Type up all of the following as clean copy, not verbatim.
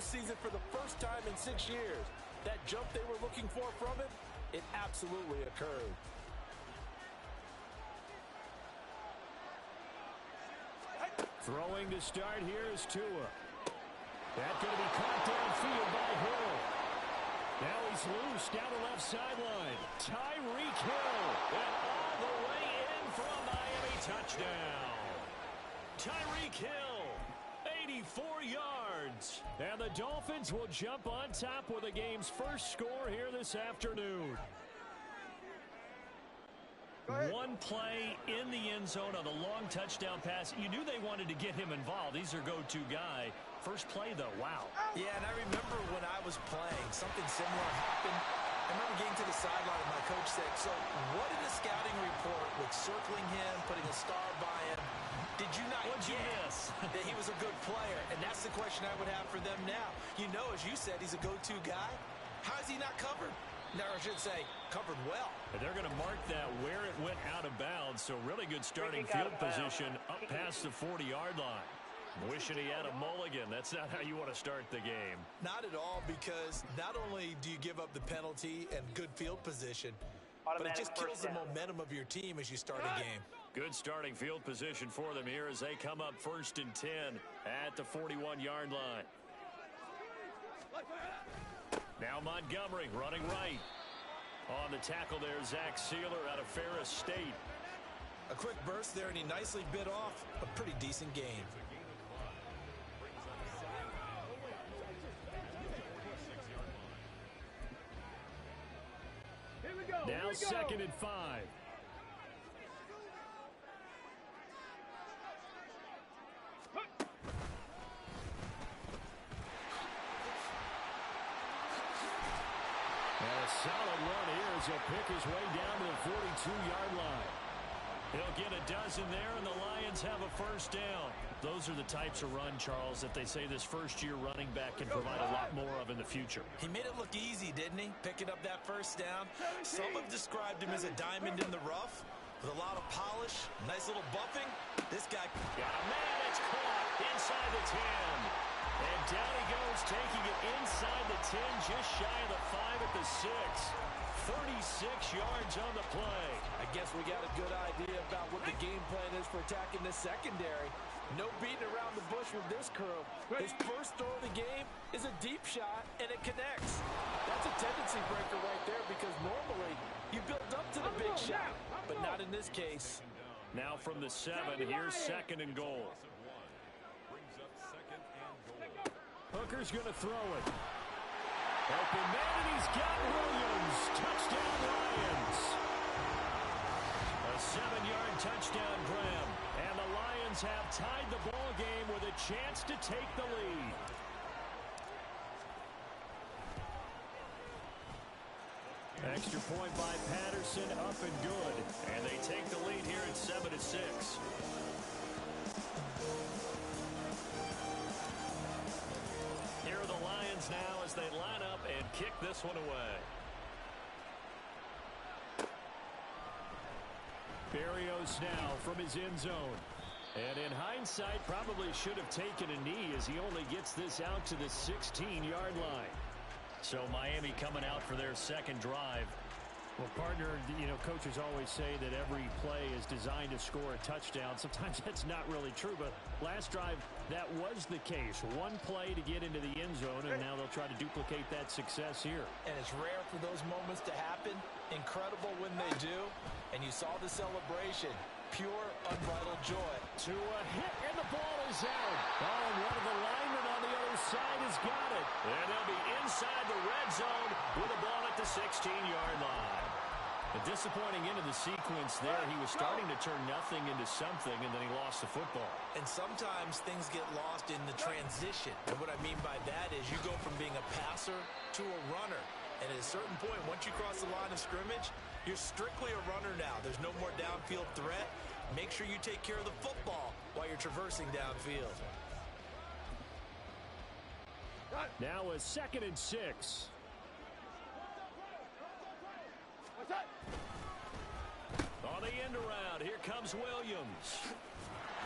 postseason for the first time in 6 years. That jump they were looking for from him, it absolutely occurred. Throwing to start here is Tua. That's going to be caught downfield by Hill. Now he's loose down the left sideline. Tyreek Hill. And all the way in for a Miami touchdown. Tyreek Hill, 84 yards. And the Dolphins will jump on top with the game's first score here this afternoon. One play in the end zone on the long touchdown pass. You knew they wanted to get him involved. He's their go-to guy. First play, though, wow. Yeah, and I remember when I was playing, something similar happened. I remember getting to the sideline and my coach said, so what in the scouting report with circling him, putting a star by him, did you not guess that he was a good player? And that's the question I would have for them now. You know, as you said, he's a go-to guy. How is he not covered? No, I should say covered well. And they're going to mark that where it went out of bounds. So really good starting field position up past the 40-yard line. Wishing he had a mulligan. That's not how you want to start the game. Not at all, because not only do you give up the penalty and good field position, but it just kills the momentum of your team as you start a game. Good starting field position for them here as they come up 1st and 10 at the 41-yard line. Now Montgomery running right. On the tackle there, Zach Sealer out of Ferris State. A quick burst there, and he nicely bit off a pretty decent gain. Now 2nd and 5. And a solid run here as he'll pick his way down to the 42-yard line. He'll get a dozen there, and the Lions have a first down. Those are the types of run, Charles, that they say this first-year running back can provide a lot more of in the future. He made it look easy, didn't he? Picking up that first down. Some have described him as a diamond in the rough with a lot of polish, nice little buffing. This guy got a man that's caught inside the 10. And down he goes, taking it inside the 10, just shy of the 5 at the 6. 36 yards on the play. I guess we got a good idea about what the game plan is for attacking this secondary. No beating around the bush with this crew. His first throw of the game is a deep shot, and it connects. That's a tendency breaker right there, because normally you build up to the big shot, but not in this case. Now from the 7, here's 2nd and goal. Hooker's going to throw it. Open man, and he's got Williams. Touchdown, Lions. A 7-yard touchdown grab. And the Lions have tied the ball game with a chance to take the lead. Extra point by Patterson, up and good. And they take the lead here at 7-6. Here are the Lions now as they line up and kick this one away. Berrios now from his end zone. And in hindsight, probably should have taken a knee as he only gets this out to the 16-yard line. So Miami coming out for their second drive. Well, partner, you know, coaches always say that every play is designed to score a touchdown. Sometimes that's not really true, but last drive, that was the case. One play to get into the end zone, and now they'll try to duplicate that success here. And it's rare for those moments to happen. Incredible when they do. And you saw the celebration. Pure, unbridled joy. To a hit, and the ball is out. Oh, and one of the linemen on the other side has got it. And they'll be inside the red zone with the ball at the 16-yard line. A disappointing end of the sequence there. He was starting to turn nothing into something, and then he lost the football. And sometimes things get lost in the transition. And what I mean by that is you go from being a passer to a runner. And at a certain point, once you cross the line of scrimmage, you're strictly a runner now. There's no more downfield threat. Make sure you take care of the football while you're traversing downfield. Now a 2nd and 6. On the end around, here comes Williams.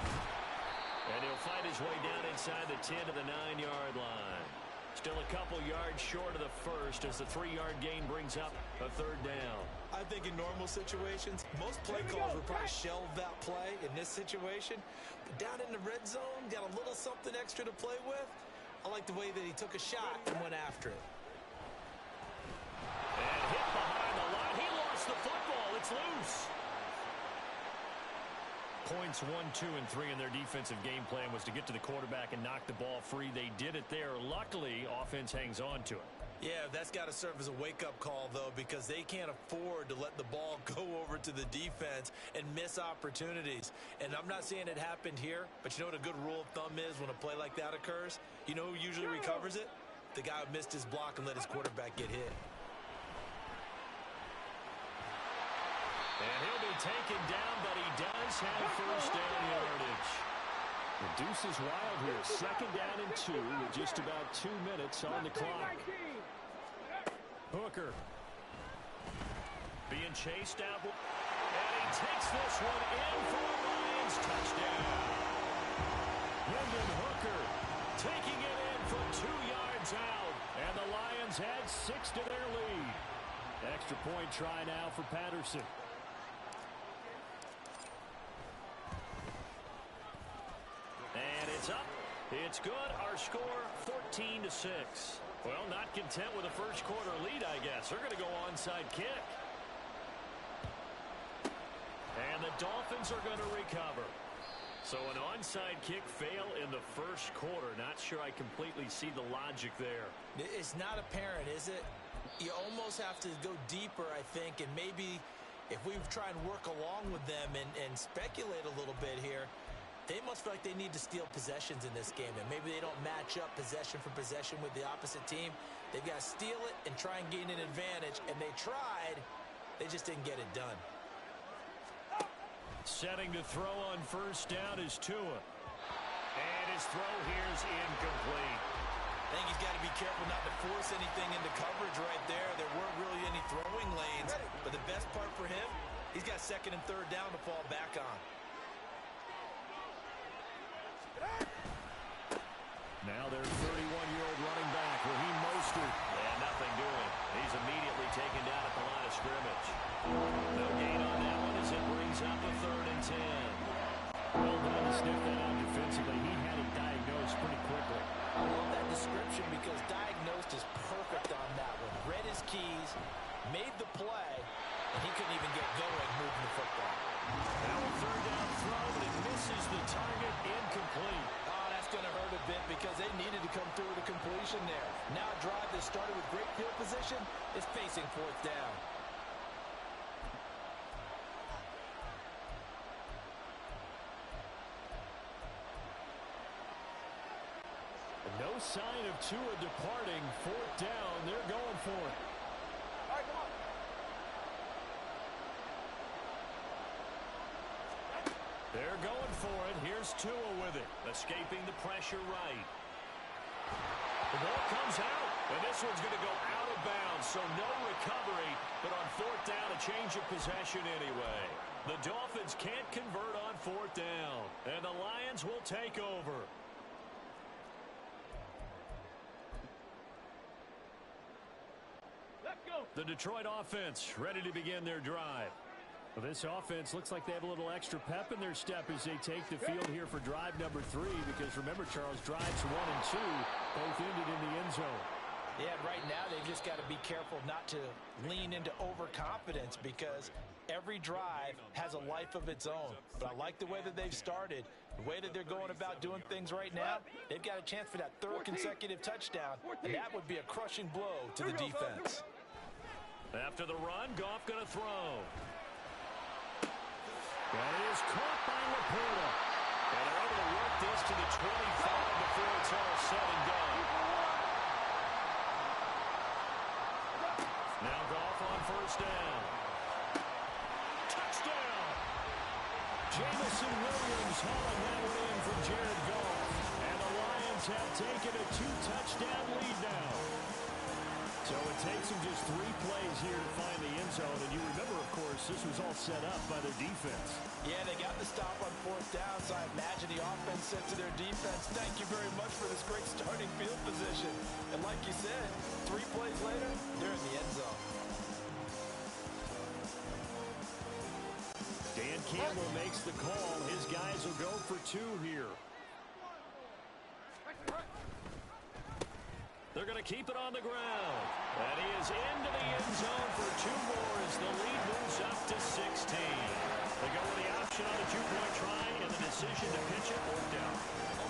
And he'll find his way down inside the 10 to the 9-yard line. Still a couple yards short of the first as the 3-yard gain brings up a third down. I think in normal situations, most play calls would probably shelve that play in this situation. But down in the red zone, got a little something extra to play with. I like the way that he took a shot and went after it. And hit behind the line. He lost the football. It's loose. Points 1, 2, and 3 in their defensive game plan was to get to the quarterback and knock the ball free. They did it there. Luckily, offense hangs on to it. Yeah, that's got to serve as a wake-up call, though, because they can't afford to let the ball go over to the defense and miss opportunities. And I'm not saying it happened here, but you know what a good rule of thumb is when a play like that occurs? You know who usually recovers it? The guy who missed his block and let his quarterback get hit. And he'll be taken down, but he does have first down yardage. The deuce is wild here. Second down and 2 with just about 2 minutes on the clock. Hooker being chased out. And he takes this one in for a Lions touchdown. Hendon Hooker taking it in from 2 yards out. And the Lions add 6 to their lead. Extra point try now for Patterson. And it's up. It's good. Our score 14-6. Well, not content with a first quarter lead, I guess. They're going to go onside kick. And the Dolphins are going to recover. So an onside kick fail in the first quarter. Not sure I completely see the logic there. It's not apparent, is it? You almost have to go deeper, I think, and maybe if we try and work along with them and speculate a little bit here, they must feel like they need to steal possessions in this game, and maybe they don't match up possession for possession with the opposite team. They've got to steal it and try and gain an advantage, and they tried. They just didn't get it done. Setting to throw on first down is Tua. And his throw here is incomplete. I think he's got to be careful not to force anything into coverage right there. There weren't really any throwing lanes, but the best part for him, he's got second and third down to fall back on. Now their 31-year-old running back, Raheem Mostert. And nothing doing. He's immediately taken down at the line of scrimmage. No gain on that one as it brings up a 3rd and 10. Well done to sniff that out defensively. He had it diagnosed pretty quickly. I love that description because diagnosed is perfect on that one. Read his keys, made the play, and he couldn't even get going moving the football. Now a 3rd down throw, but it misses the target. Incomplete. Oh, that's going to hurt a bit because they needed to come through with a completion there. Now a drive that started with great field position is facing 4th down. No sign of Tua departing. 4th down. They're going for it. All right, come on. They're going for it. Here's Tua with it. Escaping the pressure right. The ball comes out. And this one's going to go out of bounds. So no recovery. But on 4th down, a change of possession anyway. The Dolphins can't convert on 4th down. And the Lions will take over. The Detroit offense ready to begin their drive. Well, this offense looks like they have a little extra pep in their step as they take the field here for drive number 3. Because remember, Charles, drives 1 and 2 both ended in the end zone. Yeah, right now they've just got to be careful not to lean into overconfidence because every drive has a life of its own. But I like the way that they've started, the way that they're going about doing things right now. They've got a chance for that 3rd consecutive touchdown, and that would be a crushing blow to the defense. After the run, Goff going to throw. That is caught by Laporta. And they're able to work this to the 25 before it's all said and done. Now Goff on first down. Touchdown! Jamison Williams hauling that one in from Jared Goff. And the Lions have taken a 2-touchdown lead now. So it takes them just 3 plays here to find the end zone. And you remember, of course, this was all set up by their defense. Yeah, they got the stop on 4th down, so I imagine the offense said to their defense, thank you very much for this great starting field position. And like like you said, 3 plays later, they're in the end zone. Dan Campbell makes the call. His guys will go for 2 here. They're going to keep it on the ground. And he is into the end zone for 2 more as the lead moves up to 16. They go with the option on the 2-point try, and the decision to pitch it worked out.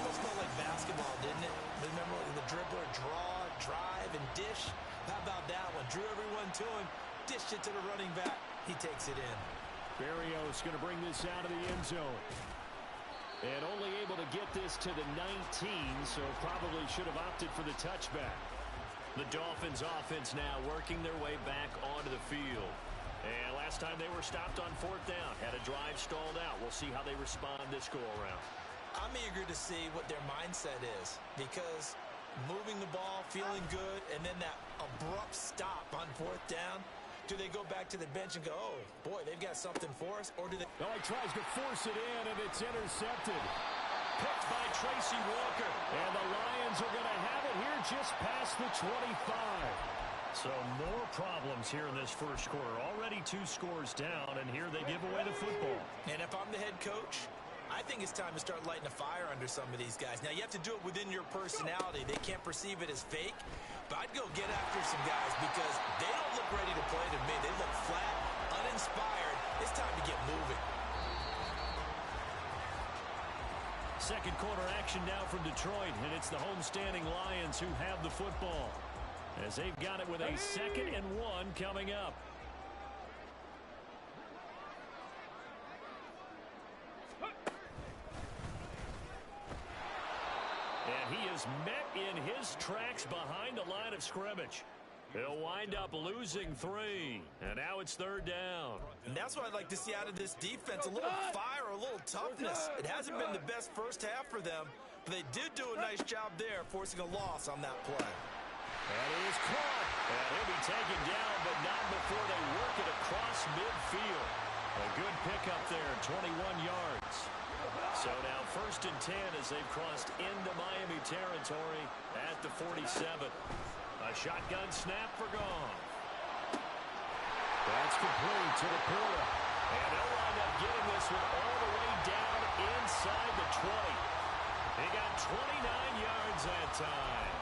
Almost felt like basketball, didn't it? Remember the dribbler, draw, drive, and dish? How about that one? Drew everyone to him, dished it to the running back. He takes it in. Berrios going to bring this out of the end zone. And only able to get this to the 19, so probably should have opted for the touchback. The Dolphins offense now working their way back onto the field. And last time they were stopped on 4th down, had a drive stalled out. We'll see how they respond this go-around. I'm eager to see what their mindset is, because moving the ball, feeling good, and then that abrupt stop on 4th down, do they go back to the bench and go, oh, boy, they've got something for us? Or do they... Oh, he tries to force it in, and it's intercepted. Picked by Tracy Walker. And the Lions are going to have it here just past the 25. So more problems here in this first quarter. Already 2 scores down, and here they give away the football. And if I'm the head coach, I think it's time to start lighting a fire under some of these guys. Now, you have to do it within your personality. They can't perceive it as fake. But I'd go get after some guys because they don't look ready to play to me. They look flat, uninspired. It's time to get moving. Second quarter action now from Detroit, and it's the homestanding Lions who have the football, as they've got it with a 2nd and 1 coming up. And he is met in his tracks behind the line of scrimmage. He'll wind up losing 3, and now it's 3rd down. And that's what I'd like to see out of this defense, a little fire, a little toughness. It hasn't been the best first half for them, but they did do a nice job there, forcing a loss on that play. And he is caught, and he'll be taken down, but not before they work it across midfield. A good pickup there, 21 yards. So now 1st and 10 as they've crossed into Miami territory at the 47. A shotgun snap for Goff. That's complete to the Porter. And they'll wind up getting this one all the way down inside the 20. He got 29 yards that time.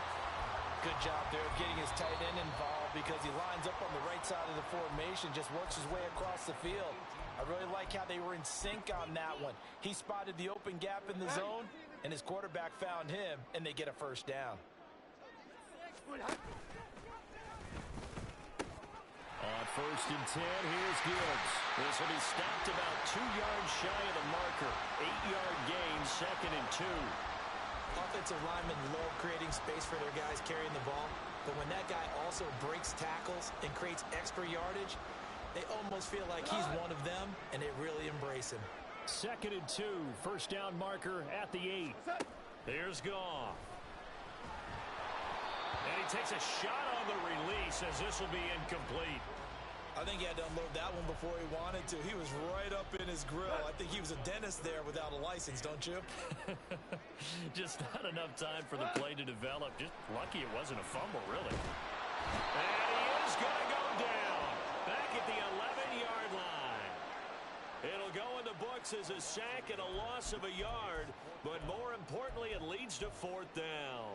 Good job there of getting his tight end involved because he lines up on the right side of the formation, just works his way across the field. I really like how they were in sync on that one. He spotted the open gap in the zone, and his quarterback found him, and they get a 1st down. On 1st and 10, here's Gibbs. This will be stopped about 2 yards shy of the marker. 8-yard gain, 2nd and 2. Offensive linemen love creating space for their guys carrying the ball, but when that guy also breaks tackles and creates extra yardage, they almost feel like he's one of them, and they really embrace him. 2nd and 2, 1st down marker at the 8. Here's Goff. And he takes a shot on the release as this will be incomplete. I think he had to unload that one before he wanted to. He was right up in his grill. I think he was a dentist there without a license, don't you? Just not enough time for the play to develop. Just lucky it wasn't a fumble, really. And he is going to go down back at the 11-yard line. It'll go in the books as a sack and a loss of a yard, but more importantly, it leads to 4th down.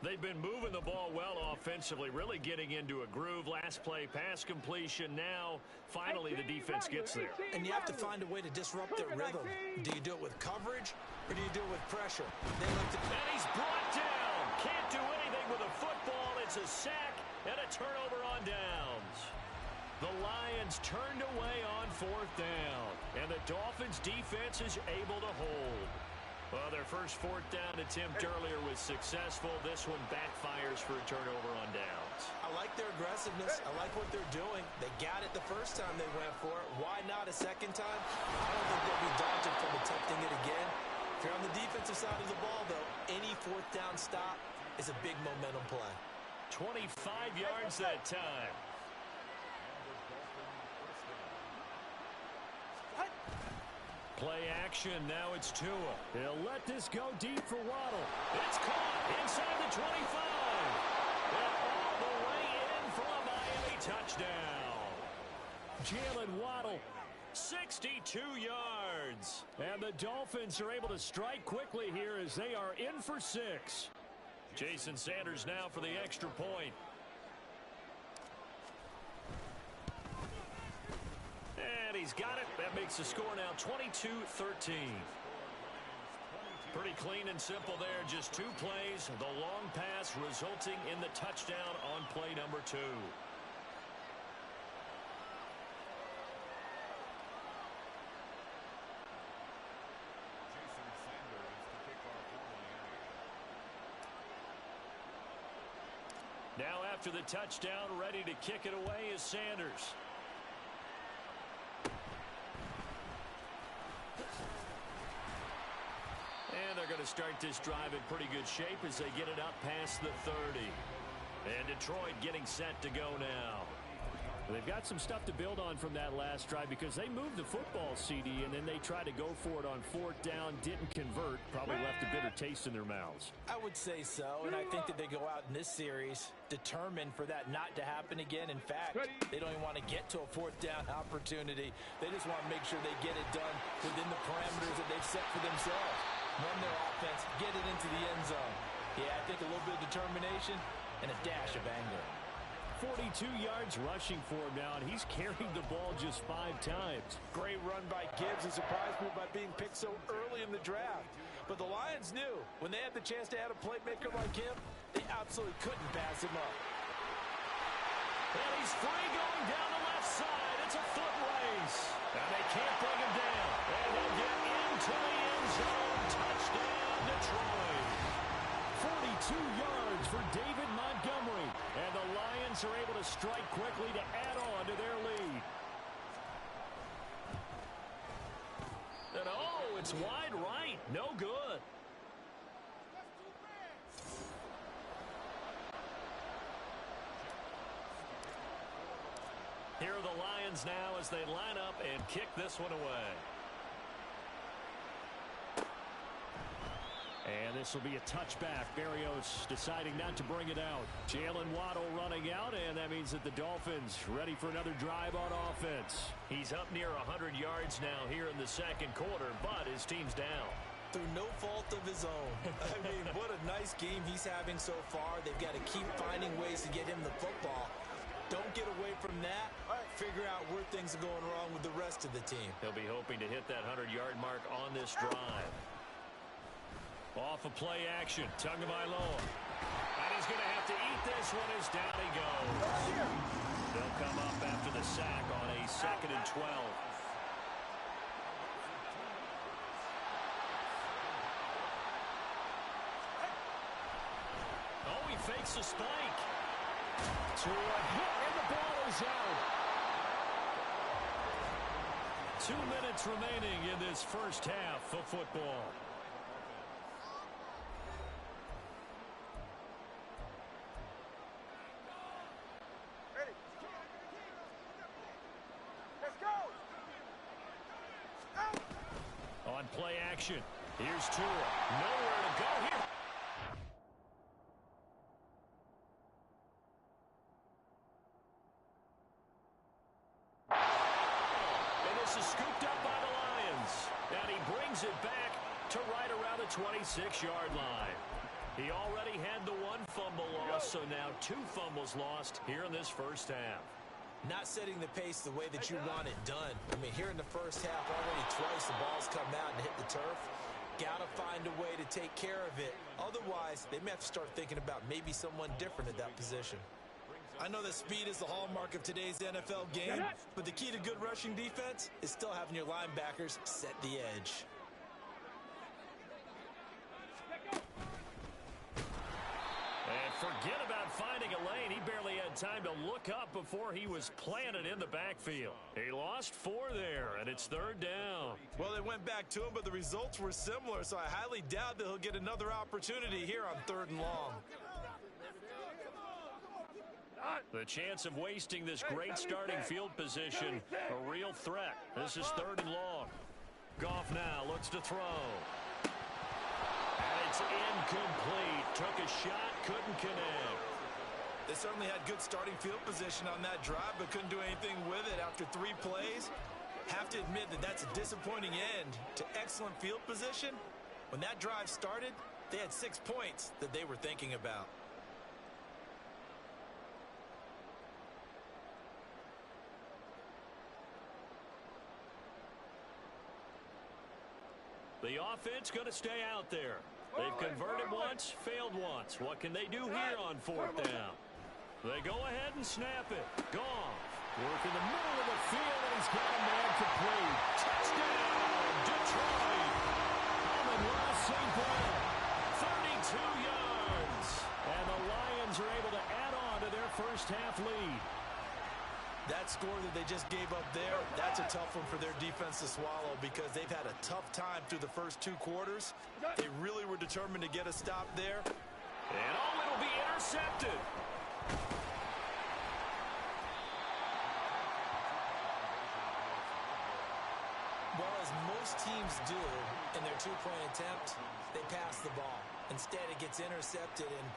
They've been moving the ball well offensively, really getting into a groove. Last play, pass completion. Now, finally, the defense gets there. And you have to find a way to disrupt their rhythm. Do you do it with coverage, or do you do it with pressure? They like to... And he's brought down. Can't do anything with a football. It's a sack and a turnover on downs. The Lions turned away on 4th down, and the Dolphins' defense is able to hold. Well, their first 4th down attempt earlier was successful. This one backfires for a turnover on downs. I like their aggressiveness. I like what they're doing. They got it the first time they went for it. Why not a second time? I don't think they'll be daunted from attempting it again. If you're on the defensive side of the ball, though, any 4th down stop is a big momentum play. 25 yards that time. Play action, now it's Tua. He'll let this go deep for Waddle. It's caught inside the 25. touchdown. Jalen Waddle, 62 yards. And the Dolphins are able to strike quickly here as they are in for 6. Jason Sanders now for the extra point. And he's got it. That makes the score now 22-13. Pretty clean and simple there. Just 2 plays. The long pass resulting in the touchdown on play number 2. Now after the touchdown, ready to kick it away is Sanders. And they're going to start this drive in pretty good shape as they get it up past the 30. And Detroit getting set to go now. They've got some stuff to build on from that last drive because they moved the football, CD, and then they tried to go for it on 4th down, didn't convert, probably left a bitter taste in their mouths. I would say so, and I think that they go out in this series determined for that not to happen again. In fact, they don't even want to get to a 4th down opportunity. They just want to make sure they get it done within the parameters that they've set for themselves. Run their offense, get it into the end zone. Yeah, I think a little bit of determination and a dash of anger. 42 yards rushing for him now, and he's carried the ball just 5 times. Great run by Gibbs. It surprised me by being picked so early in the draft. But the Lions knew when they had the chance to add a playmaker like him, they absolutely couldn't pass him up. And he's free going down the left side. It's a foot race. And they can't bring him down. And he'll get into the end zone. Touchdown, Detroit. 42 yards for David Montgomery. And the Lions are able to strike quickly to add on to their lead. And oh, it's wide right. No good. Here are the Lions now as they line up and kick this one away. And this will be a touchback. Berrios deciding not to bring it out. Jalen Waddle running out, and that means that the Dolphins ready for another drive on offense. He's up near 100 yards now here in the second quarter, but his team's down. Through no fault of his own. I mean, what a nice game he's having so far. They've got to keep finding ways to get him the football. Don't get away from that. Figure out where things are going wrong with the rest of the team. He'll be hoping to hit that 100-yard mark on this drive. Off of play action, Tagovailoa. And he's going to have to eat this one as down he goes. They'll come up after the sack on a 2nd and 12. Oh, he fakes a spike. To a hit, and the ball is out. 2 minutes remaining in this first half of football. On play action, here's Tua. Nowhere to go here. And this is scooped up by the Lions. And he brings it back to right around the 26-yard line. He already had the 1 fumble loss, so now 2 fumbles lost here in this first half. Not setting the pace the way that you want it done. I mean, here in the first half, already twice the ball's come out and hit the turf. Got to find a way to take care of it. Otherwise, they may have to start thinking about maybe someone different at that position. I know that speed is the hallmark of today's NFL game, but the key to good rushing defense is still having your linebackers set the edge. And forget about finding a lane. He barely had time to look up before he was planted in the backfield. He lost 4 there, and it's 3rd down. Well, they went back to him, but the results were similar, so I highly doubt that he'll get another opportunity here on 3rd and long. The chance of wasting this great starting field position, a real threat. This is 3rd and long. Goff now looks to throw. And it's incomplete. Took a shot, couldn't connect. They certainly had good starting field position on that drive, but couldn't do anything with it after 3 plays. Have to admit that that's a disappointing end to excellent field position. When that drive started, they had 6 points that they were thinking about. The offense going to stay out there. They've converted once, failed once. What can they do here on 4th down? They go ahead and snap it. Goff. Work in the middle of the field, and he's got a man complete. Touchdown, Detroit. Amon-Ra St. Brown, 32 yards. And the Lions are able to add on to their first half lead. That score that they just gave up there, that's a tough one for their defense to swallow because they've had a tough time through the first 2 quarters. They really were determined to get a stop there. And it'll be intercepted. Well, as most teams do in their 2-point attempt, they pass the ball. Instead, it gets intercepted, and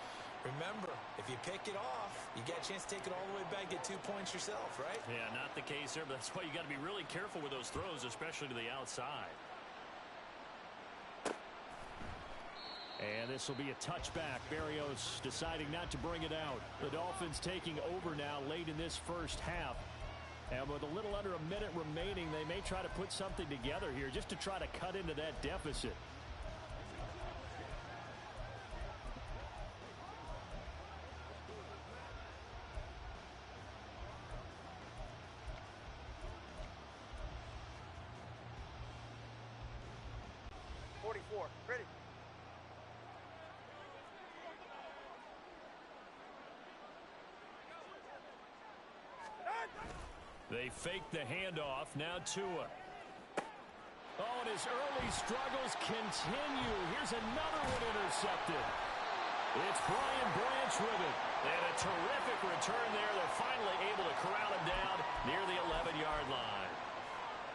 remember, if you pick it off, you get a chance to take it all the way back, get 2 points yourself, right? Yeah, not the case there, but that's why you got to be really careful with those throws, especially to the outside. And this will be a touchback. Berrios deciding not to bring it out. The Dolphins taking over now late in this first half. And with a little under a minute remaining, they may try to put something together here just to try to cut into that deficit. Ready. They fake the handoff. Now Tua. Oh, and his early struggles continue. Here's another one intercepted. It's Brian Branch with it. And a terrific return there. They're finally able to corral him down near the 11-yard line.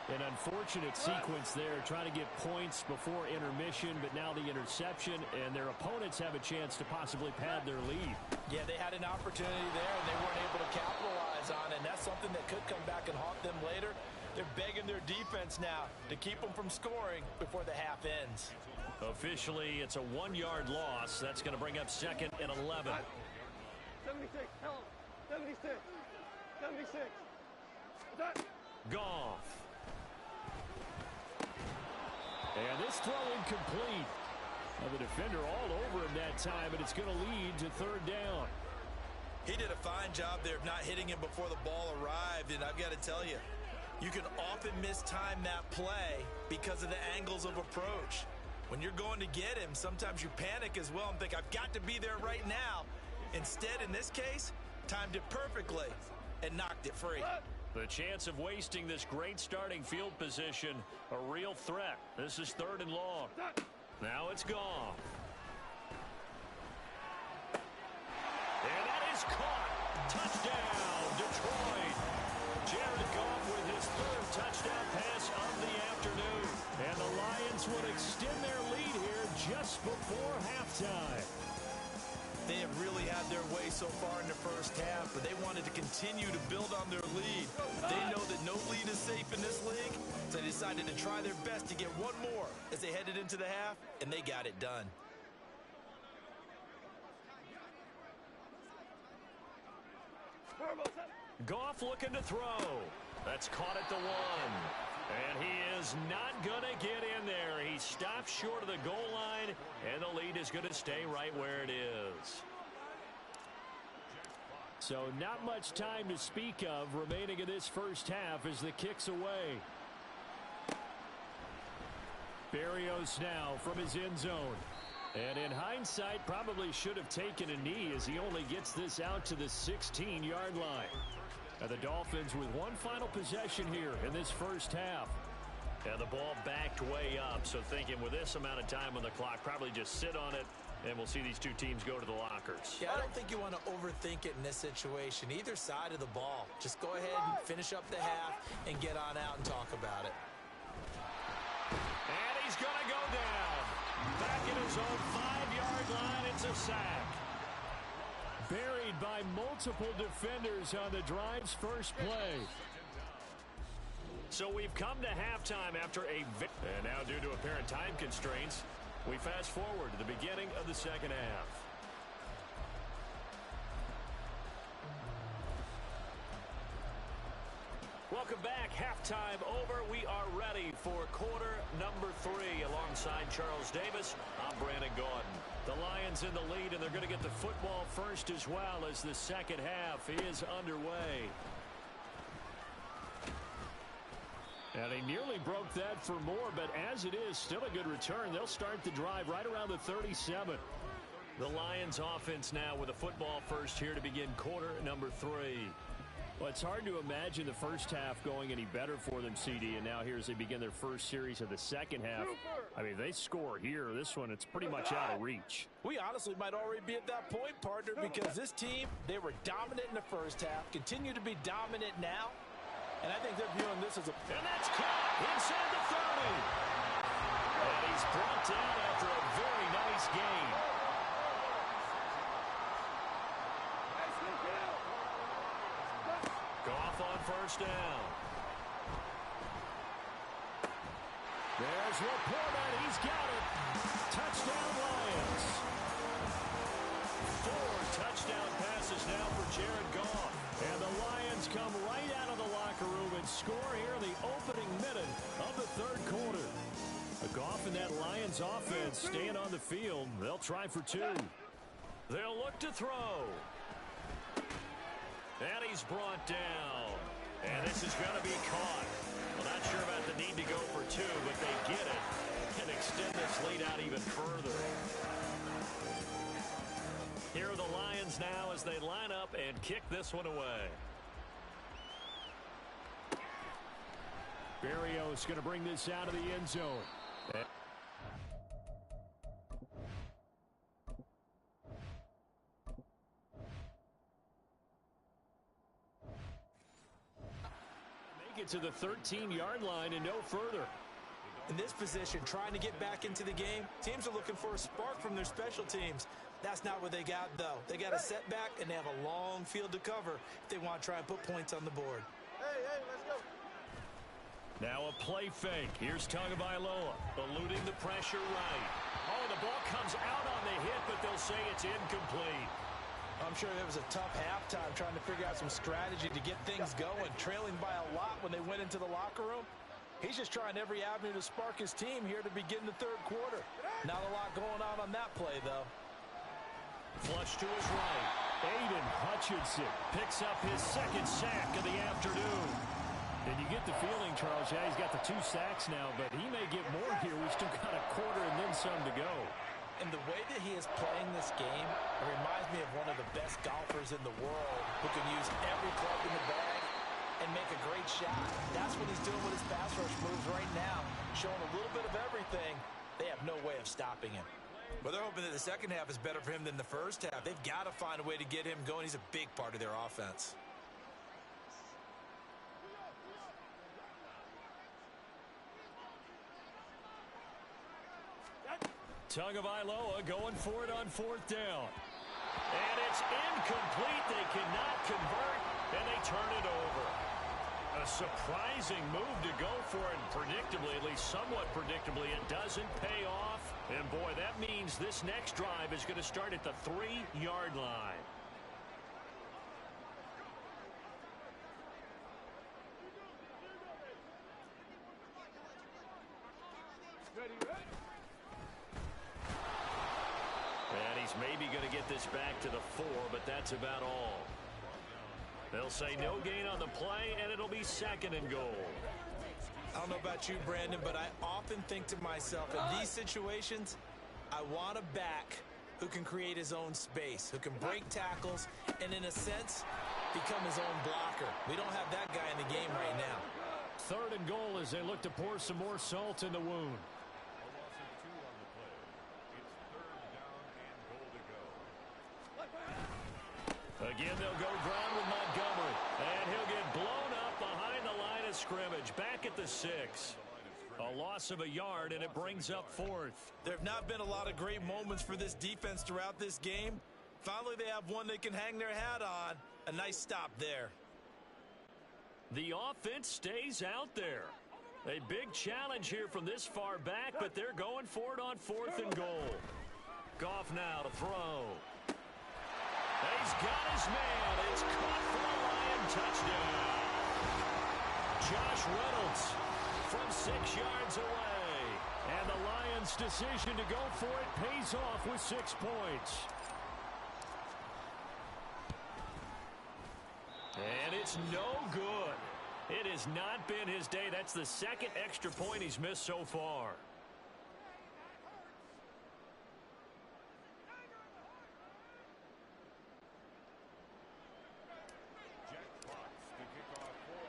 An unfortunate sequence there, trying to get points before intermission, but now the interception, and their opponents have a chance to possibly pad their lead. Yeah, they had an opportunity there, and they weren't able to capitalize on it, and that's something that could come back and haunt them later. They're begging their defense now to keep them from scoring before the half ends. Officially, it's a 1-yard loss. That's going to bring up 2nd and 11. 76, help. 76. 76. Goff. And this throw incomplete. Now the defender all over him that time, but it's going to lead to 3rd down. He did a fine job there of not hitting him before the ball arrived, and I've got to tell you, you can often mistime that play because of the angles of approach. When you're going to get him, sometimes you panic as well and think, I've got to be there right now. Instead, in this case, timed it perfectly and knocked it free. The chance of wasting this great starting field position, a real threat. This is 3rd and long. Now it's gone. And that is caught. Touchdown, Detroit. Jared Goff with his 3rd touchdown pass of the afternoon. And the Lions will extend their lead here just before halftime. They have really had their way so far in the first half, but they wanted to continue to build on their lead. They know that no lead is safe in this league, so they decided to try their best to get one more as they headed into the half, and they got it done. Goff looking to throw. That's caught at the 1. And he is not going to get in there. He stops short of the goal line, and the lead is going to stay right where it is. So not much time to speak of remaining in this first half as the kick's away. Berrios now from his end zone. And in hindsight, probably should have taken a knee as he only gets this out to the 16-yard line. And the Dolphins with one final possession here in this first half. And the ball backed way up, so thinking with this amount of time on the clock, probably just sit on it, and we'll see these two teams go to the lockers. Yeah, I don't think you want to overthink it in this situation. Either side of the ball. Just go ahead and finish up the half and get on out and talk about it. And he's going to go down. Back in his own 5-yard line, it's a sack. Buried by multiple defenders on the drive's first play. So we've come to halftime after and now due to apparent time constraints, we fast forward to the beginning of the second half. Welcome back. Halftime over. We are ready for quarter number 3. Alongside Charles Davis, I'm Brandon Gaudin. The Lions in the lead, and they're going to get the football first as well as the second half is underway. And they nearly broke that for more, but as it is, still a good return. They'll start the drive right around the 37. The Lions offense now with a football first here to begin quarter number 3. Well, it's hard to imagine the first half going any better for them, CD, and now here as they begin their first series of the second half. I mean, if they score here, this one, it's pretty much out of reach. We honestly might already be at that point, partner, because this team, they were dominant in the first half, continue to be dominant now, and I think they're viewing this as a... And that's caught inside the 30. And he's brought down after a very nice game. Goff on first down. There's Laporta. He's got it. Touchdown Lions. 4 touchdown passes now for Jared Goff. And the Lions come right out of the locker room and score here in the opening minute of the third quarter. Goff and that Lions offense staying on the field. They'll try for 2. They'll look to throw. And he's brought down. And this is going to be caught. Well, not sure about the need to go for 2, but they get it and extend this lead out even further. Here are the Lions now as they line up and kick this one away. Berrios going to bring this out of the end zone. Make it to the 13-yard line and no further. In this position, trying to get back into the game, teams are looking for a spark from their special teams. That's not what they got, though. They got a setback, and they have a long field to cover if they want to try and put points on the board. Hey, let's go. Now a play fake. Here's Tagovailoa eluding the pressure right. Oh, the ball comes out on the hit, but they'll say it's incomplete. I'm sure it was a tough halftime trying to figure out some strategy to get things going, trailing by a lot when they went into the locker room. He's just trying every avenue to spark his team here to begin the third quarter. Not a lot going on that play, though. Flush to his right. Aiden Hutchinson picks up his second sack of the afternoon. And you get the feeling, Charles, yeah, he's got the 2 sacks now, but he may get more here. We've still got a quarter and then some to go. And the way that he is playing this game, it reminds me of one of the best golfers in the world who can use every club in the bag and make a great shot. That's what he's doing with his pass rush moves right now, showing a little bit of everything. They have no way of stopping him. Well, they're hoping that the second half is better for him than the first half. They've got to find a way to get him going. He's a big part of their offense. Tagovailoa going for it on 4th down. And it's incomplete. They cannot convert, and they turn it over. A surprising move to go for it, and predictably, at least somewhat predictably, it doesn't pay off. And boy, that means this next drive is going to start at the 3-yard line. Ready? And he's maybe going to get this back to the 4, but that's about all. They'll say no gain on the play, and it'll be 2nd and goal. I don't know about you, Brandon, but I often think to myself, in these situations, I want a back who can create his own space, who can break tackles, and in a sense, become his own blocker. We don't have that guy in the game right now. 3rd and goal as they look to pour some more salt in the wound. Again, they'll go ground with Montgomery. And he'll get blown up behind the line of scrimmage. Back at the 6. A loss of a yard, and it brings up 4th. There have not been a lot of great moments for this defense throughout this game, Finally, they have one they can hang their hat on. A nice stop there. The offense stays out there. A big challenge here from this far back, but they're going for it on 4th and goal. Goff now to throw. He's got his man. It's caught for a Lion touchdown. Josh Reynolds from 6 yards away. And the Lions' decision to go for it pays off with 6 points. And it's no good. It has not been his day. That's the 2nd extra point he's missed so far.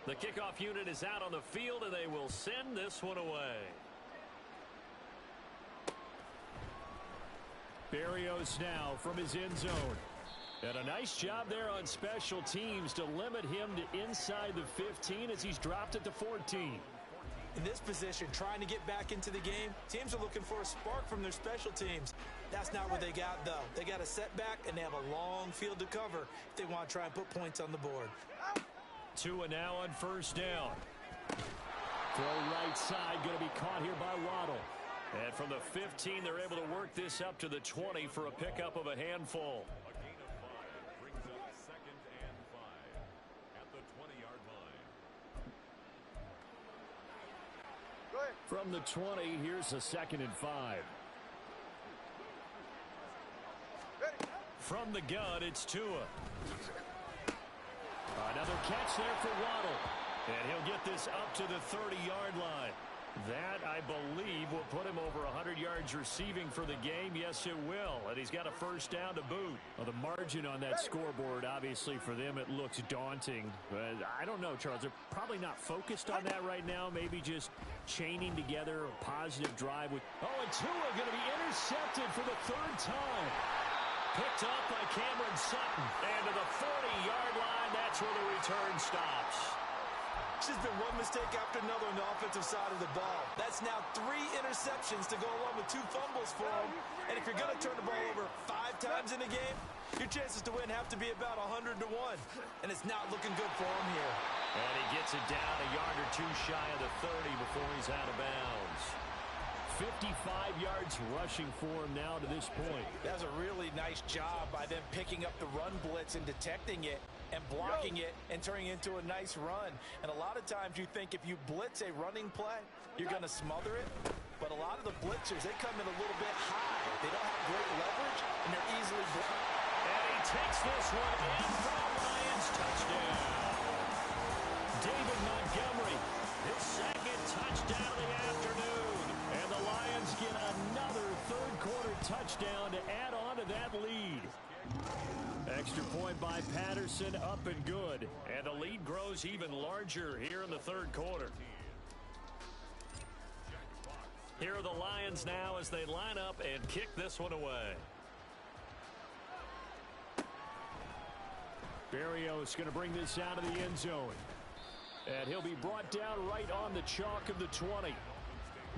The kickoff unit is out on the field, and they will send this one away. Berrios now from his end zone. And a nice job there on special teams to limit him to inside the 15 as he's dropped it to 14. In this position, trying to get back into the game, teams are looking for a spark from their special teams. That's not what they got, though. They got a setback, and they have a long field to cover if they want to try and put points on the board. Tua now on 1st down. Throw right side, going to be caught here by Waddle. And from the 15, they're able to work this up to the 20 for a pickup of a handful. From the 20, here's a 2nd and 5. From the gun, it's Tua. Another catch there for Waddle. And he'll get this up to the 30-yard line. That, I believe, will put him over 100 yards receiving for the game. Yes, it will. And he's got a 1st down to boot. Well, the margin on that scoreboard, obviously, for them, it looks daunting. But I don't know, Charles. They're probably not focused on that right now. Maybe just chaining together a positive drive. Oh, and Tua going to be intercepted for the 3rd time. Picked up by Cameron Sutton. And to the 40-yard line, that's where the return stops. It's just been one mistake after another on the offensive side of the ball. That's now 3 interceptions to go along with 2 fumbles for him. And if you're going to turn the ball over 5 times in a game, your chances to win have to be about 100 to 1. And it's not looking good for him here. And he gets it down a yard or 2 shy of the 30 before he's out of bounds. 55 yards rushing for him now to this point. That's a really nice job by them picking up the run blitz and detecting it and blocking it and turning it into a nice run. And a lot of times you think if you blitz a running play, you're going to smother it. But a lot of the blitzers, they come in a little bit high. They don't have great leverage, and they're easily blocked. And he takes this one in for a Lions touchdown. David Montgomery, his 2nd touchdown of the afternoon. And the Lions get another 3rd quarter touchdown to add on to that lead. Extra point by Patterson, up and good. And the lead grows even larger here in the 3rd quarter. Here are the Lions now as they line up and kick this one away. Berrios going to bring this out of the end zone. And he'll be brought down right on the chalk of the 20.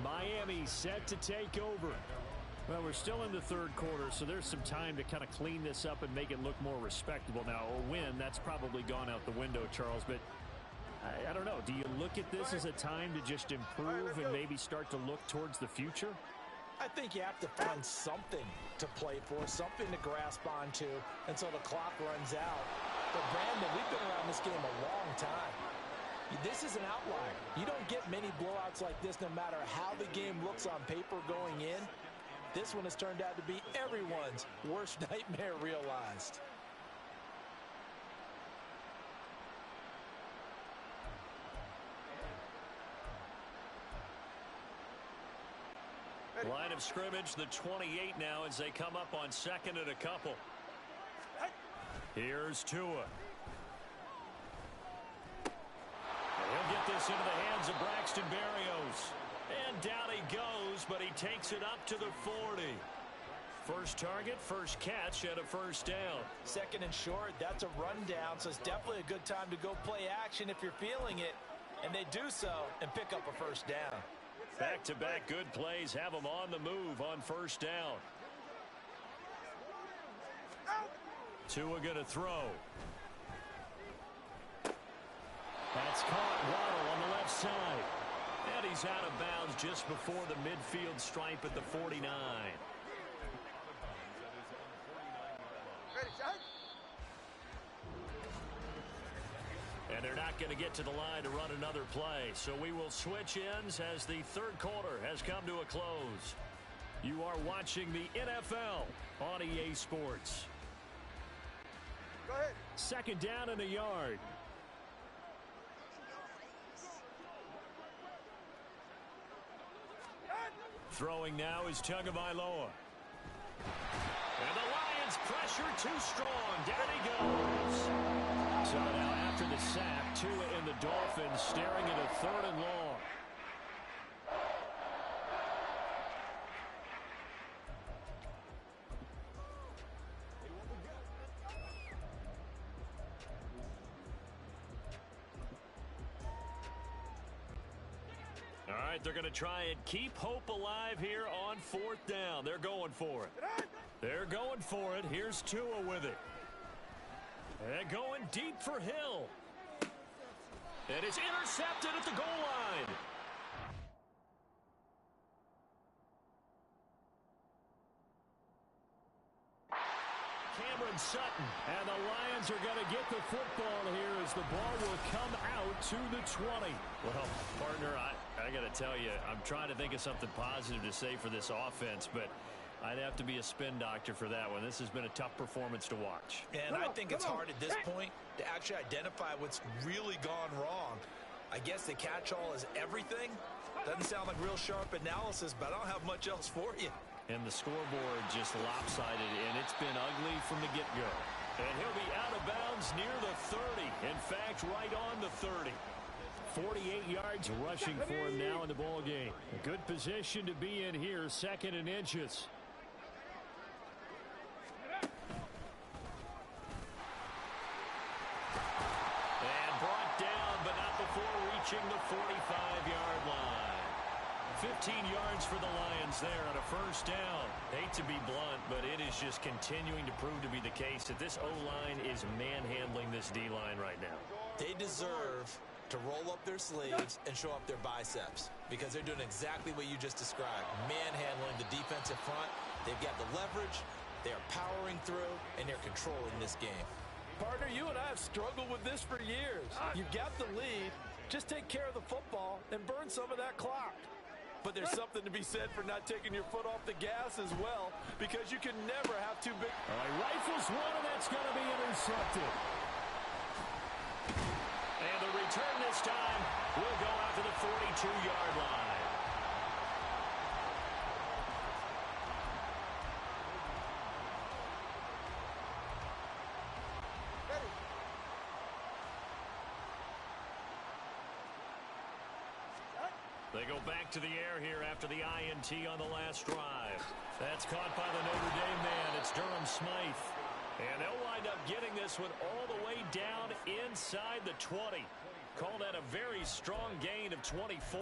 Miami set to take over. Well, we're still in the 3rd quarter, so there's some time to kind of clean this up and make it look more respectable. Now, a win, that's probably gone out the window, Charles, but I don't know. Do you look at this as a time to just improve and maybe start to look towards the future? I think you have to find something to play for, something to grasp onto until the clock runs out. But, Brandon, we've been around this game a long time. This is an outlier. You don't get many blowouts like this no matter how the game looks on paper going in. This one has turned out to be everyone's worst nightmare realized. Line of scrimmage, the 28 now as they come up on 2nd and a couple. Here's Tua. And he'll get this into the hands of Braxton Berrios. And down he goes, but he takes it up to the 40. First target, first catch, and a 1st down. 2nd and short, that's a rundown, so it's definitely a good time to go play action if you're feeling it. And they do so and pick up a 1st down. Back-to-back good plays have them on the move on 1st down. Tua going to throw. That's caught. Waddle on the left side. And he's out of bounds just before the midfield stripe at the 49. Ready, shot. And they're not going to get to the line to run another play. So we will switch ends as the third quarter has come to a close. You are watching the NFL on EA Sports. Go ahead. Second down and a yard. Throwing now is Tagovailoa. And the Lions pressure too strong. Down he goes. So now after the sack, Tua and the Dolphins staring at a 3rd and long. All right, they're going to try and keep hope alive here on 4th down. They're going for it. They're going for it. Here's Tua with it. And going deep for Hill. And it's intercepted at the goal line. Cameron Sutton. And the Lions are going to get the football here as the ball will come out to the 20. Well, partner, I got to tell you, I'm trying to think of something positive to say for this offense, but I'd have to be a spin doctor for that one. This has been a tough performance to watch. And I think it's hard at this point to actually identify what's really gone wrong. I guess the catch-all is everything. Doesn't sound like real sharp analysis, but I don't have much else for you. And the scoreboard just lopsided, and it's been ugly from the get-go. And he'll be out of bounds near the 30. In fact, right on the 30. 48 yards rushing for him now in the ball game. A good position to be in here, 2nd and inches. And brought down, but not before reaching the 45-yard line. 15 yards for the Lions there on a 1st down. Hate to be blunt, but it is just continuing to prove to be the case that this O-line is manhandling this D-line right now. They deserve to roll up their sleeves and show up their biceps because they're doing exactly what you just described, manhandling the defensive front. They've got the leverage, they're powering through, and they're controlling this game. Partner, you and I have struggled with this for years. You've got the lead. Just take care of the football and burn some of that clock. But there's something to be said for not taking your foot off the gas as well, because you can never have too big. All right, rifles one, and that's going to be intercepted. And the return this time will go out to the 42-yard line. They go back to the air here after the INT on the last drive. That's caught by the Notre Dame man. It's Durham Smythe. And they'll wind up getting this one all the way down inside the 20. Call that a very strong gain of 24.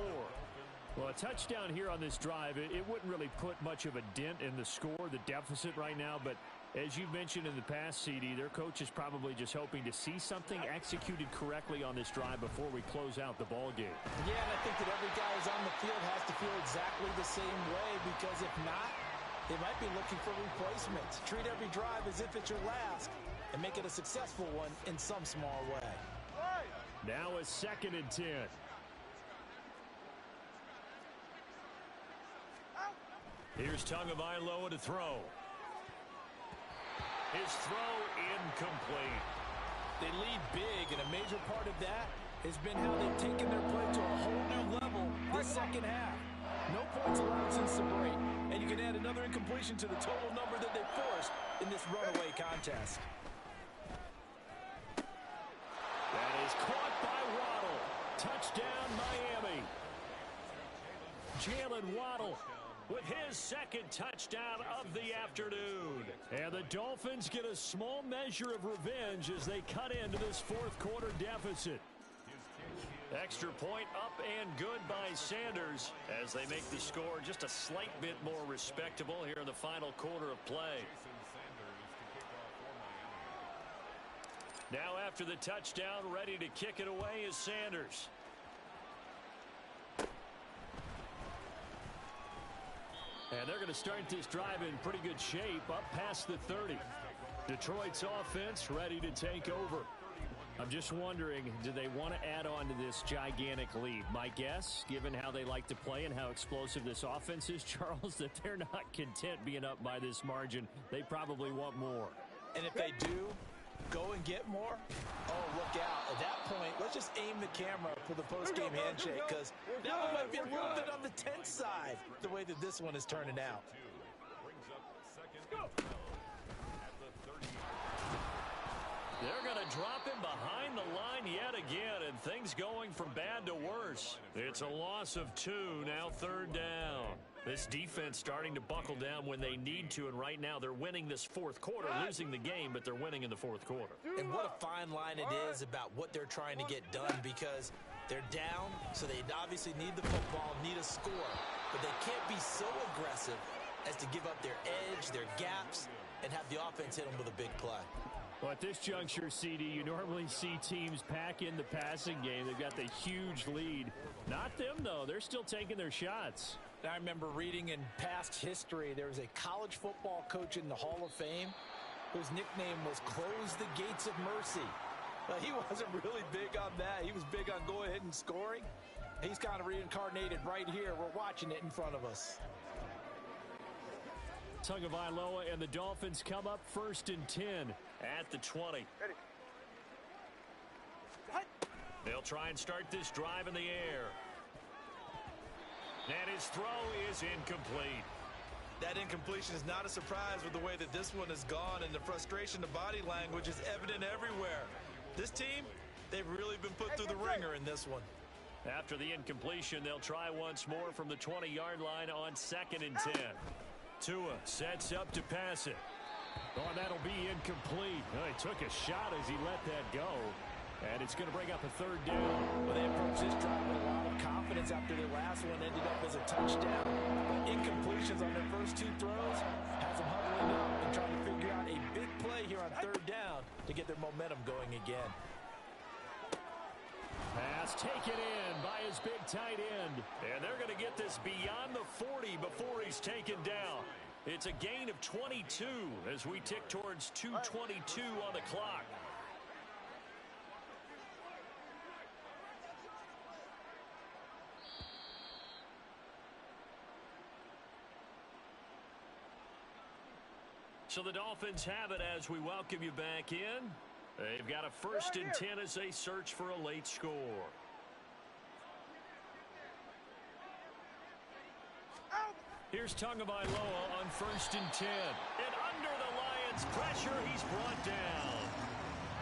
Well, a touchdown here on this drive, it wouldn't really put much of a dent in the score, the deficit right now. But as you mentioned in the past, CD, their coach is probably just hoping to see something executed correctly on this drive before we close out the ball game. Yeah, and I think that every guy who's on the field has to feel exactly the same way, because if not, they might be looking for replacements. Treat every drive as if it's your last and make it a successful one in some small way. Now a 2nd and 10. Here's Tagovailoa to throw. His throw incomplete. They lead big, and a major part of that has been how they've taken their play to a whole new level this second half. No points allowed since the break, and you can add another incompletion to the total number that they forced in this runaway contest. That is caught by Waddle. Touchdown, Miami. Jalen Waddle with his 2nd touchdown of the afternoon. And the Dolphins get a small measure of revenge as they cut into this 4th quarter deficit. Extra point up and good by Sanders as they make the score just a slight bit more respectable here in the final quarter of play. Now after the touchdown, ready to kick it away is Sanders. And they're going to start this drive in pretty good shape up past the 30. Detroit's offense ready to take over. I'm just wondering, do they want to add on to this gigantic lead? My guess, given how they like to play and how explosive this offense is, Charles, that they're not content being up by this margin. They probably want more. And if they do go and get more, oh, look out. At that point, let's just aim the camera for the post-game handshake, because that one might be a little bit on the tense side, the way that this one is turning out. They're going to drop him behind the line yet again, and things going from bad to worse. It's a loss of 2, now 3rd down. This defense starting to buckle down when they need to, and right now they're winning this 4th quarter, losing the game, but they're winning in the 4th quarter. And what a fine line it is about what they're trying to get done, because they're down, so they obviously need the football, need a score, but they can't be so aggressive as to give up their edge, their gaps, and have the offense hit them with a big play. Well, at this juncture, CD, you normally see teams pack in the passing game. They've got the huge lead. Not them, though. They're still taking their shots. I remember reading in past history, there was a college football coach in the Hall of Fame whose nickname was Close the Gates of Mercy. But he wasn't really big on that. He was big on go ahead and scoring. He's kind of reincarnated right here. We're watching it in front of us. Tagovailoa and the Dolphins come up 1st and 10 at the 20. Ready. They'll try and start this drive in the air. And his throw is incomplete. That incompletion is not a surprise with the way that this one has gone, and the frustration, the body language is evident everywhere. This team, they've really been put through the ringer in this one. After the incompletion, they'll try once more from the 20-yard line on 2nd and 10. Tua sets up to pass it. Oh, and that'll be incomplete. Oh, he took a shot as he let that go. And it's going to bring up a 3rd down. Well, they approached this drive with a lot of confidence after their last one ended up as a touchdown. But incompletions on their first 2 throws has them huddling up and trying to figure out a big play here on 3rd down to get their momentum going again. Pass taken in by his big tight end. And they're going to get this beyond the 40 before he's taken down. It's a gain of 22 as we tick towards 2:22 on the clock. So the Dolphins have it as we welcome you back in. They've got a 1st and 10 as they search for a late score. Here's Tagovailoa on 1st and 10. And under the Lions' pressure, he's brought down.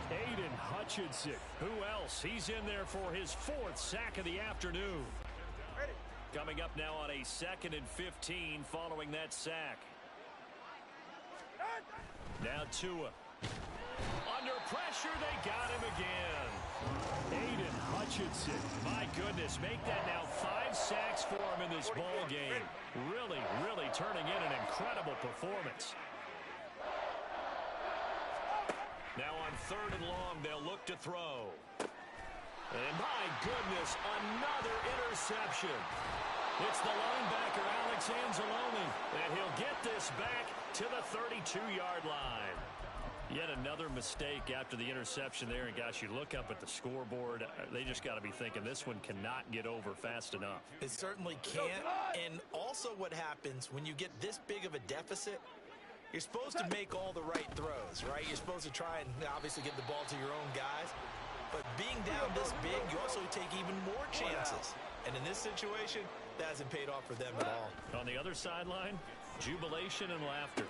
Aiden Hutchinson. Who else? He's in there for his 4th sack of the afternoon. Ready. Coming up now on a 2nd and 15 following that sack. Now Tua. Under pressure, they got him again. Aiden Hutchinson. My goodness, make that now 5 sacks for him in this ball game. Really, really turning in an incredible performance. Now on 3rd and long, they'll look to throw. And my goodness, another interception. It's the linebacker, Alex Anzalone, and he'll get this back to the 32-yard line. Yet another mistake after the interception there. And, gosh, you look up at the scoreboard, they just got to be thinking this one cannot get over fast enough. It certainly can't. And also what happens when you get this big of a deficit, you're supposed to make all the right throws, right? You're supposed to try and obviously get the ball to your own guys. But being down this big, you also take even more chances. And in this situation, that hasn't paid off for them at all. On the other sideline, jubilation and laughter.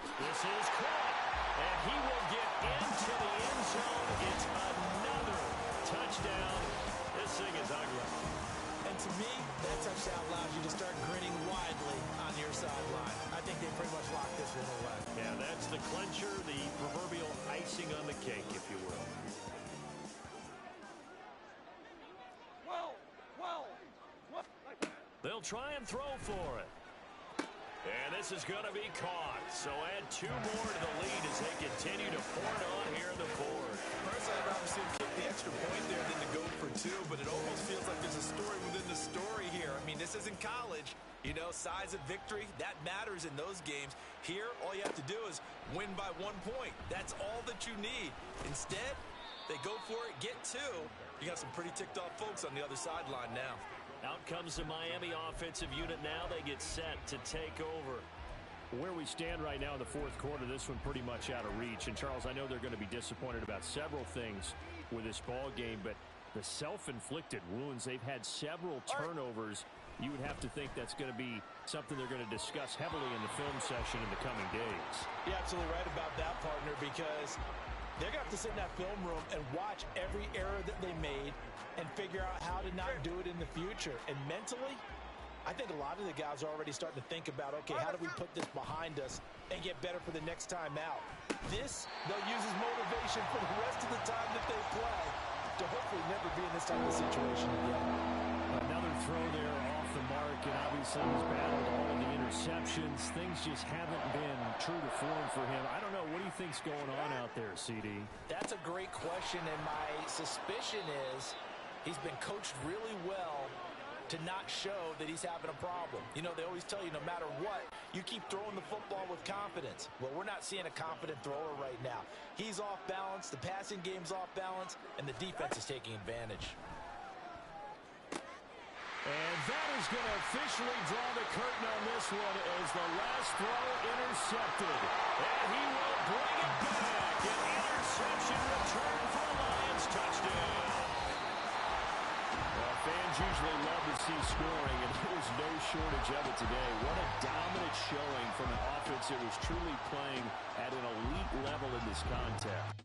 This is caught, and he will get into the end zone. It's another touchdown. This thing is ugly. And to me, that touchdown allows you to start grinning widely on your sideline. I think they pretty much locked this one away. Yeah, that's the clincher, the proverbial icing on the cake, if you will. They'll try and throw for it. And this is going to be caught. So add 2 more to the lead as they continue to pour it on here in the 4th. in college. You know, size of victory, that matters in those games. Here, all you have to do is win by 1 point. That's all that you need. Instead, they go for it, get 2. You got some pretty ticked off folks on the other sideline now. Out comes the Miami offensive unit now. They get set to take over. Where we stand right now in the fourth quarter, this one pretty much out of reach. And, Charles, I know they're going to be disappointed about several things with this ball game, but the self-inflicted wounds, they've had several turnovers. You would have to think that's going to be something they're going to discuss heavily in the film session in the coming days. You're absolutely right about that, partner, because they're going to have to sit in that film room and watch every error that they made and figure out how to not do it in the future. And mentally, I think a lot of the guys are already starting to think about, okay, how do we put this behind us and get better for the next time out? This, they'll use as motivation for the rest of the time that they play to hopefully never be in this type of situation again. Another throw there off the mark, and obviously he's battled all of the interceptions. Things just haven't been true to form for him. I don't know. What do you think's going on out there, CD? That's a great question, and my suspicion is he's been coached really well to not show that he's having a problem. You know, they always tell you no matter what, you keep throwing the football with confidence. Well, we're not seeing a confident thrower right now. He's off balance, the passing game's off balance, and the defense is taking advantage. And that is going to officially draw the curtain on this one as the last throw intercepted. And he will bring it back. An interception return for the Lions. Touchdown. Well, fans usually love to see scoring, and there was no shortage of it today. What a dominant showing from an offense that was truly playing at an elite level in this contest.